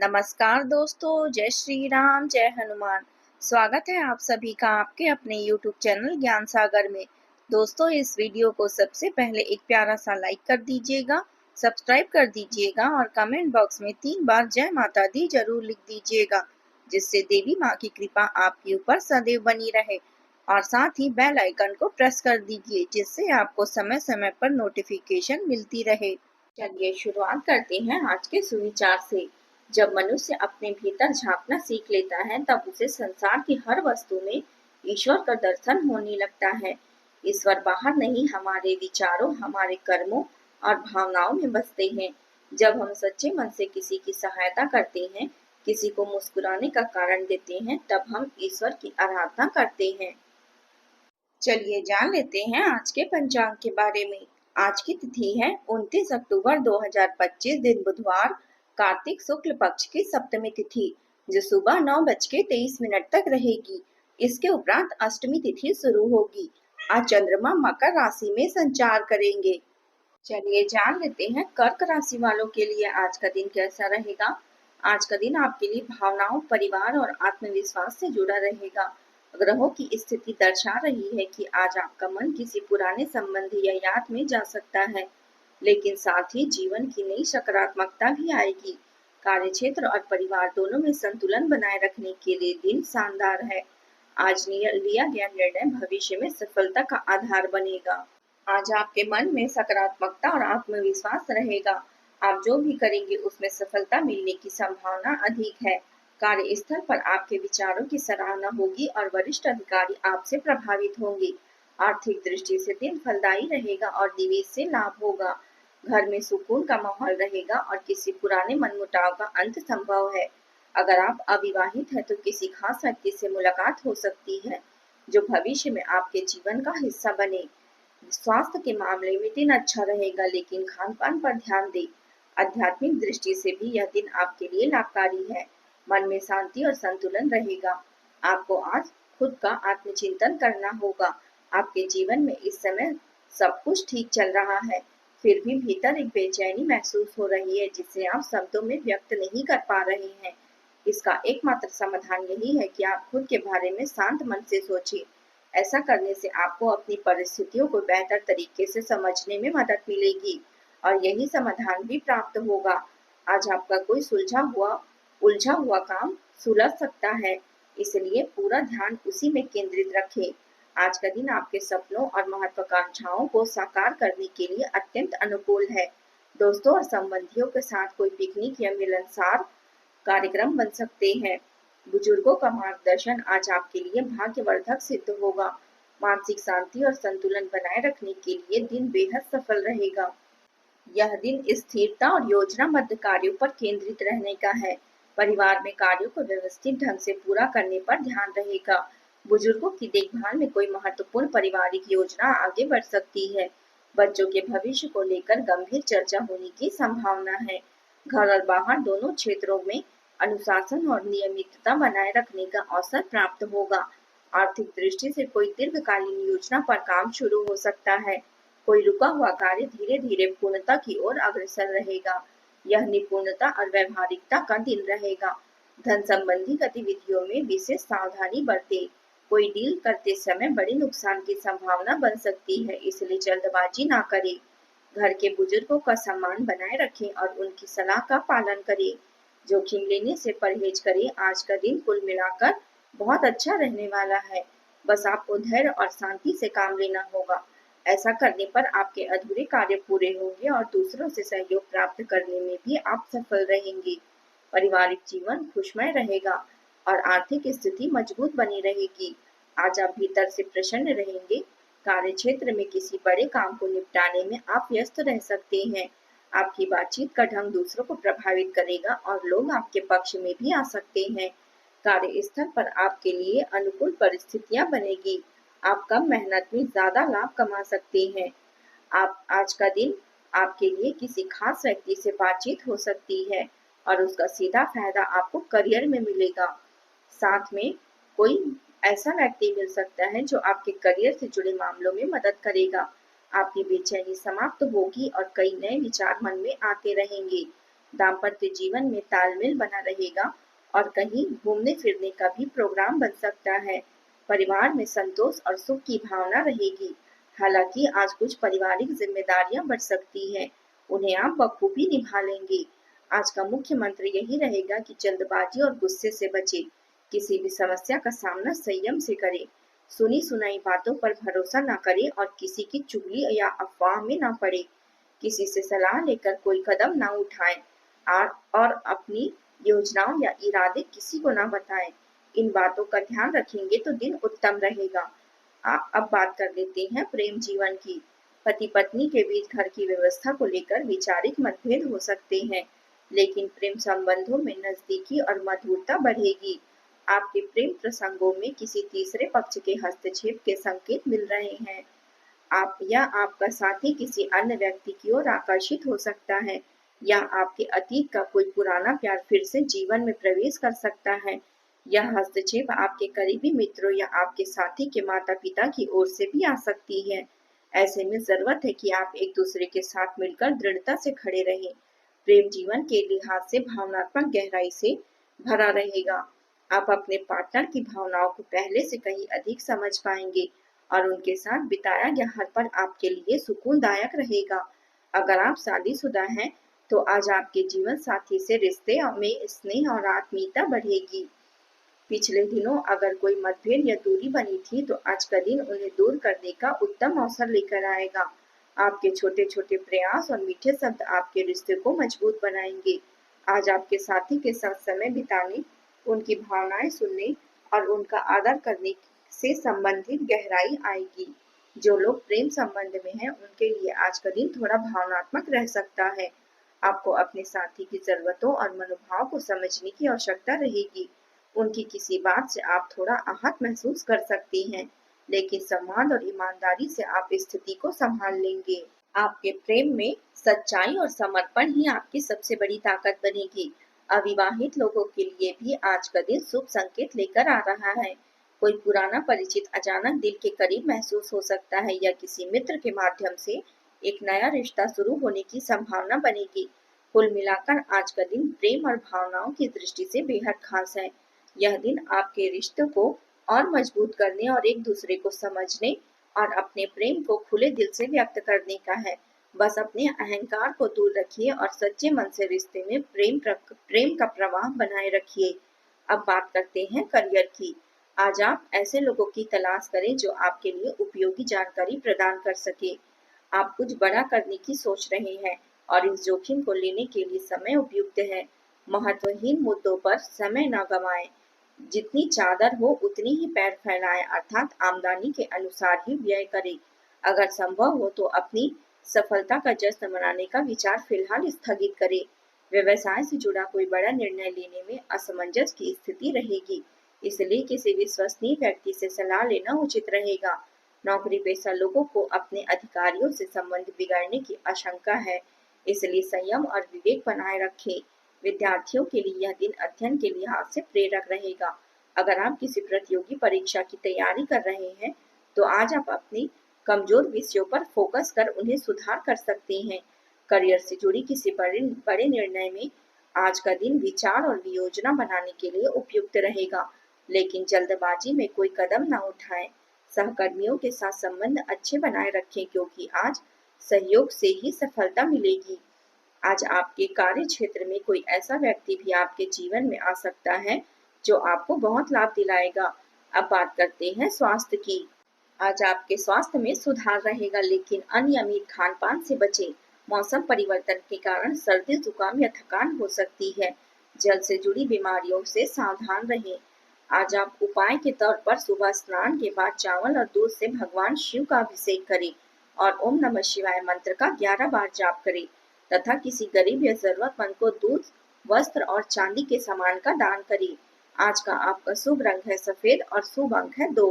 नमस्कार दोस्तों, जय श्री राम, जय हनुमान। स्वागत है आप सभी का आपके अपने YouTube चैनल ज्ञान सागर में। दोस्तों, इस वीडियो को सबसे पहले एक प्यारा सा लाइक कर दीजिएगा, सब्सक्राइब कर दीजिएगा और कमेंट बॉक्स में 3 बार जय माता दी जरूर लिख दीजिएगा, जिससे देवी माँ की कृपा आपके ऊपर सदैव बनी रहे। और साथ ही बेल आइकन को प्रेस कर दीजिए, जिससे आपको समय समय पर नोटिफिकेशन मिलती रहे। चलिए शुरुआत करते हैं आज के सुविचार से। जब मनुष्य अपने भीतर झांकना सीख लेता है, तब उसे संसार की हर वस्तु में ईश्वर का दर्शन होने लगता है। ईश्वर बाहर नहीं, हमारे विचारों, हमारे कर्मों और भावनाओं में बसते हैं। जब हम सच्चे मन से किसी की सहायता करते हैं, किसी को मुस्कुराने का कारण देते हैं, तब हम ईश्वर की आराधना करते हैं। चलिए जान लेते हैं आज के पंचांग के बारे में। आज की तिथि है 29 अक्टूबर 2025, दिन बुधवार, कार्तिक शुक्ल पक्ष की सप्तमी तिथि, जो सुबह 9:23 तक रहेगी। इसके उपरांत अष्टमी तिथि शुरू होगी। आज चंद्रमा मकर राशि में संचार करेंगे। चलिए जान लेते हैं कर्क राशि वालों के लिए आज का दिन कैसा रहेगा। आज का दिन आपके लिए भावनाओं, परिवार और आत्मविश्वास से जुड़ा रहेगा। ग्रहों की स्थिति दर्शा रही है कि आज आपका मन किसी पुराने संबंध या याद में जा सकता है, लेकिन साथ ही जीवन की नई सकारात्मकता भी आएगी। कार्यक्षेत्र और परिवार दोनों में संतुलन बनाए रखने के लिए दिन शानदार है। आज लिया गया निर्णय भविष्य में सफलता का आधार बनेगा। आज आपके मन में सकारात्मकता और आत्मविश्वास रहेगा। आप जो भी करेंगे उसमें सफलता मिलने की संभावना अधिक है। कार्यस्थल पर आपके विचारों की सराहना होगी और वरिष्ठ अधिकारी आपसे प्रभावित होंगे। आर्थिक दृष्टि से दिन फलदायी रहेगा और निवेश से लाभ होगा। घर में सुकून का माहौल रहेगा और किसी पुराने मनमुटाव का अंत संभव है। अगर आप अविवाहित हैं तो किसी खास व्यक्ति से मुलाकात हो सकती है, जो भविष्य में आपके जीवन का हिस्सा बने। स्वास्थ्य के मामले में दिन अच्छा रहेगा, लेकिन खान पान पर ध्यान दें। आध्यात्मिक दृष्टि से भी यह दिन आपके लिए लाभकारी है। मन में शांति और संतुलन रहेगा। आपको आज खुद का आत्मचिंतन करना होगा। आपके जीवन में इस समय सब कुछ ठीक चल रहा है, फिर भी भीतर एक बेचैनी महसूस हो रही है, जिसे आप शब्दों में व्यक्त नहीं कर पा रहे हैं। इसका एकमात्र समाधान यही है कि आप खुद के बारे में शांत मन से सोचें। ऐसा करने से आपको अपनी परिस्थितियों को बेहतर तरीके से समझने में मदद मिलेगी और यही समाधान भी प्राप्त होगा। आज आपका कोई उलझा हुआ काम सुलझ सकता है, इसलिए पूरा ध्यान उसी में केंद्रित रखें। आज का दिन आपके सपनों और महत्वाकांक्षाओं को साकार करने के लिए अत्यंत अनुकूल है। दोस्तों और संबंधियों के साथ कोई पिकनिक या मिलनसार कार्यक्रम बन सकते हैं। बुजुर्गों का मार्गदर्शन आज आपके लिए भाग्यवर्धक सिद्ध होगा। मानसिक शांति और संतुलन बनाए रखने के लिए दिन बेहद सफल रहेगा। यह दिन स्थिरता और योजनाबद्ध कार्यों पर केंद्रित रहने का है। परिवार में कार्यों को व्यवस्थित ढंग से पूरा करने पर ध्यान रहेगा। बुजुर्गों की देखभाल में कोई महत्वपूर्ण पारिवारिक योजना आगे बढ़ सकती है। बच्चों के भविष्य को लेकर गंभीर चर्चा होने की संभावना है। घर और बाहर दोनों क्षेत्रों में अनुशासन और नियमितता बनाए रखने का अवसर प्राप्त होगा। आर्थिक दृष्टि से कोई दीर्घकालीन योजना पर काम शुरू हो सकता है। कोई रुका हुआ कार्य धीरे धीरे पूर्णता की ओर अग्रसर रहेगा। यह निपुणता और व्यवहारिकता का दिन रहेगा। धन संबंधी गतिविधियों में विशेष सावधानी बरतें। कोई डील करते समय बड़े नुकसान की संभावना बन सकती है, इसलिए जल्दबाजी ना करें। घर के बुजुर्गों का सम्मान बनाए रखें और उनकी सलाह का पालन करें। जोखिम लेने से परहेज करें। आज का दिन कुल मिलाकर बहुत अच्छा रहने वाला है। बस आपको धैर्य और शांति से काम लेना होगा। ऐसा करने पर आपके अधूरे कार्य पूरे होंगे और दूसरों से सहयोग प्राप्त करने में भी आप सफल रहेंगे। पारिवारिक जीवन खुशमय रहेगा और आर्थिक स्थिति मजबूत बनी रहेगी। आज आप भीतर से प्रसन्न रहेंगे। कार्य क्षेत्र में किसी बड़े काम को निपटाने में आप व्यस्त रह सकते हैं। आपकी बातचीत का ढंग दूसरों को प्रभावित करेगा और लोग आपके पक्ष में भी आ सकते हैं। कार्यस्थल पर आपके लिए अनुकूल परिस्थितियां बनेगी। आप कम मेहनत में ज्यादा लाभ कमा सकते हैं। आप आज का दिन आपके लिए किसी खास व्यक्ति से बातचीत हो सकती है और उसका सीधा फायदा आपको करियर में मिलेगा। साथ में कोई ऐसा व्यक्ति मिल सकता है जो आपके करियर से जुड़े मामलों में मदद करेगा। आपकी बेचैनी समाप्त होगी और कई नए विचार मन में आते रहेंगे। दाम्पत्य जीवन में तालमेल बना रहेगा और कहीं घूमने फिरने का भी प्रोग्राम बन सकता है। परिवार में संतोष और सुख की भावना रहेगी। हालांकि आज कुछ पारिवारिक जिम्मेदारियां बढ़ सकती हैं, उन्हें आप बखूबी निभा लेंगे। आज का मुख्य मंत्र यही रहेगा कि जल्दबाजी और गुस्से से बचे। किसी भी समस्या का सामना संयम से करें। सुनी सुनाई बातों पर भरोसा न करें और किसी की चुगली या अफवाह में न पड़े। किसी से सलाह लेकर कोई कदम न उठाएं और अपनी योजनाओं या इरादे किसी को न बताएं। इन बातों का ध्यान रखेंगे तो दिन उत्तम रहेगा। अब बात कर लेते हैं प्रेम जीवन की। पति पत्नी के बीच घर की व्यवस्था को लेकर वैचारिक मतभेद हो सकते हैं, लेकिन प्रेम संबंधों में नजदीकी और मधुरता बढ़ेगी। आपके प्रेम प्रसंगों में किसी तीसरे पक्ष के हस्तक्षेप के संकेत मिल रहे हैं। आप या आपका साथी किसी अन्य व्यक्ति की ओर आकर्षित हो सकता है, या आपके अतीत का कोई पुराना प्यार फिर से जीवन में प्रवेश कर सकता है। यह हस्तक्षेप आपके करीबी मित्रों या आपके साथी के माता पिता की ओर से भी आ सकती है। ऐसे में जरूरत है कि आप एक दूसरे के साथ मिलकर दृढ़ता से खड़े रहें। प्रेम जीवन के लिहाज से भावनात्मक गहराई से भरा रहेगा। आप अपने पार्टनर की भावनाओं को पहले से कहीं अधिक समझ पाएंगे और उनके साथ बिताया गया हर पल आपके लिए सुकूनदायक रहेगा। अगर आप शादीशुदा हैं तो आज आपके जीवन साथी से रिश्ते में स्नेह और आत्मीयता बढ़ेगी। पिछले दिनों अगर कोई मतभेद या दूरी बनी थी तो आज का दिन उन्हें दूर करने का उत्तम अवसर लेकर आएगा। आपके छोटे छोटे प्रयास और मीठे शब्द आपके रिश्ते को मजबूत बनाएंगे। आज आपके साथी के साथ समय बिताने, उनकी भावनाएं सुनने और उनका आदर करने से संबंधित गहराई आएगी। जो लोग प्रेम संबंध में हैं, उनके लिए आज का दिन थोड़ा भावनात्मक रह सकता है। आपको अपने साथी की जरूरतों और मनोभाव को समझने की आवश्यकता रहेगी। उनकी किसी बात से आप थोड़ा आहत महसूस कर सकती हैं, लेकिन सम्मान और ईमानदारी से आप स्थिति को संभाल लेंगे। आपके प्रेम में सच्चाई और समर्पण ही आपकी सबसे बड़ी ताकत बनेगी। अविवाहित लोगों के लिए भी आज का दिन शुभ संकेत लेकर आ रहा है। कोई पुराना परिचित अचानक दिल के करीब महसूस हो सकता है, या किसी मित्र के माध्यम से एक नया रिश्ता शुरू होने की संभावना बनेगी। कुल मिलाकर आज का दिन प्रेम और भावनाओं की दृष्टि से बेहद खास है। यह दिन आपके रिश्तों को और मजबूत करने और एक दूसरे को समझने और अपने प्रेम को खुले दिल से व्यक्त करने का है। बस अपने अहंकार को दूर रखिए और सच्चे मन से रिश्ते में प्रेम का प्रवाह बनाए रखिए। अब बात करते हैं करियर की। आज आप ऐसे लोगों की तलाश करें जो आपके लिए उपयोगी जानकारी प्रदान कर सके। आप कुछ बड़ा करने की सोच रहे हैं और इस जोखिम को लेने के लिए समय उपयुक्त है। महत्वहीन मुद्दों पर समय न गंवाएं। जितनी चादर हो उतनी ही पैर फैलाएं, अर्थात आमदनी के अनुसार ही व्यय करें। अगर संभव हो तो अपनी सफलता का जश्न मनाने का विचार फिलहाल स्थगित करें। व्यवसाय से जुड़ा कोई बड़ा निर्णय लेने में असमंजस की स्थिति रहेगी, इसलिए किसी विश्वसनीय व्यक्ति से सलाह लेना उचित रहेगा। नौकरी पेशा लोगों को अपने अधिकारियों से संबंध बिगड़ने की आशंका है, इसलिए संयम और विवेक बनाए रखें। विद्यार्थियों के लिए यह दिन अध्ययन के लिहाज से प्रेरक रहेगा। अगर आप किसी प्रतियोगी परीक्षा की तैयारी कर रहे हैं तो आज आप अपनी कमजोर विषयों पर फोकस कर उन्हें सुधार कर सकते हैं। करियर से जुड़ी किसी बड़े निर्णय में आज का दिन विचार और योजना बनाने के लिए उपयुक्त रहेगा, लेकिन जल्दबाजी में कोई कदम न उठाएं। सहकर्मियों के साथ संबंध अच्छे बनाए रखें, क्योंकि आज सहयोग से ही सफलता मिलेगी। आज आपके कार्य क्षेत्र में कोई ऐसा व्यक्ति भी आपके जीवन में आ सकता है जो आपको बहुत लाभ दिलाएगा। अब बात करते हैं स्वास्थ्य की। आज आपके स्वास्थ्य में सुधार रहेगा, लेकिन अनियमित खान पान से बचें। मौसम परिवर्तन के कारण सर्दी जुकाम या थकान हो सकती है। जल से जुड़ी बीमारियों से सावधान रहें। आज आप उपाय के तौर पर सुबह स्नान के बाद चावल और दूध से भगवान शिव का अभिषेक करें और ओम नमः शिवाय मंत्र का 11 बार जाप करें तथा किसी गरीब या जरूरतमंद को दूध, वस्त्र और चांदी के सामान का दान करें। आज का आपका शुभ रंग है सफेद और शुभ अंक है 2।